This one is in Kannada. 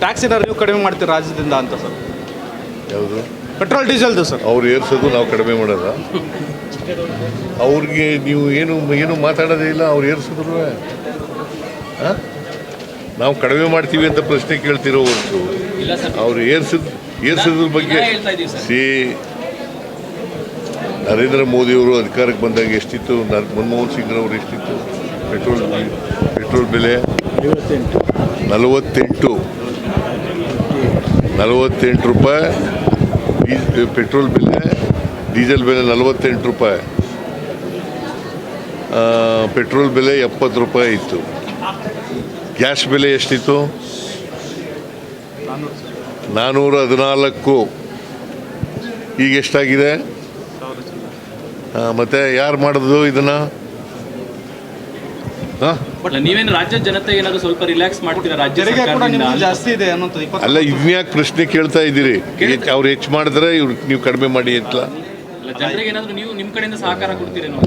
ಟ್ಯಾಕ್ಸ್ ಏನಾದ್ರು ನೀವು ಕಡಿಮೆ ಮಾಡ್ತೀರಾ ರಾಜ್ಯದಿಂದ ಅಂತ ಸರ್? ಯಾವುದು ಪೆಟ್ರೋಲ್ ಡೀಸೆಲ್ದು ಸರ್ ಅವ್ರು ಏರ್ಸೋದು ನಾವು ಕಡಿಮೆ ಮಾಡೋದ? ಅವ್ರಿಗೆ ನೀವು ಏನು ಮಾತಾಡೋದೇ ಇಲ್ಲ. ಅವ್ರು ಏರ್ಸಿದ್ರು ನಾವು ಕಡಿಮೆ ಮಾಡ್ತೀವಿ ಅಂತ ಪ್ರಶ್ನೆ ಕೇಳ್ತಿರೋ ಹೊರತು ಅವ್ರು ಏರ್ಸಿದ್ರ ಬಗ್ಗೆ ನರೇಂದ್ರ ಮೋದಿಯವರು ಅಧಿಕಾರಕ್ಕೆ ಬಂದಾಗ ಎಷ್ಟಿತ್ತು, ಮನಮೋಹನ್ ಸಿಂಗ್ರವರು ಎಷ್ಟಿತ್ತು ಪೆಟ್ರೋಲ್ ಬೆಲೆ? 48 ರೂಪಾಯಿ ಪೆಟ್ರೋಲ್ ಬೆಲೆ, ಡೀಸೆಲ್ ಬೆಲೆ 48 ರೂಪಾಯಿ, ಪೆಟ್ರೋಲ್ ಬೆಲೆ 70 ರೂಪಾಯಿ ಇತ್ತು. ಗ್ಯಾಸ್ ಬೆಲೆ ಎಷ್ಟಿತ್ತು? 414. ಈಗ ಎಷ್ಟಾಗಿದೆ? ಮತ್ತೆ ಯಾರು ಮಾಡೋದು ಇದನ್ನು? ನೀವೇನು ರಾಜ್ಯದ ಜನತೆ ಏನಾದ್ರು ಸ್ವಲ್ಪ ರಿಲ್ಯಾಕ್ಸ್ ಮಾಡ್ತೀರಾ? ರಾಜ್ಯ ಜಾಸ್ತಿ ಇದೆ ಅಲ್ಲ, ಇದ್ನ್ಯಾಕೆ ಪ್ರಶ್ನೆ ಕೇಳ್ತಾ ಇದ್ದೀರಿ? ಅವ್ರು ಹೆಚ್ಚು ಮಾಡಿದ್ರೆ ನೀವು ಕಡಿಮೆ ಮಾಡಿ ಅಂತ ಜನರಿಗೆ ಏನಾದ್ರು ನೀವು ನಿಮ್ಮ ಕಡೆಯಿಂದ ಸಹಕಾರ ಕೊಡ್ತೀರೇನೋ?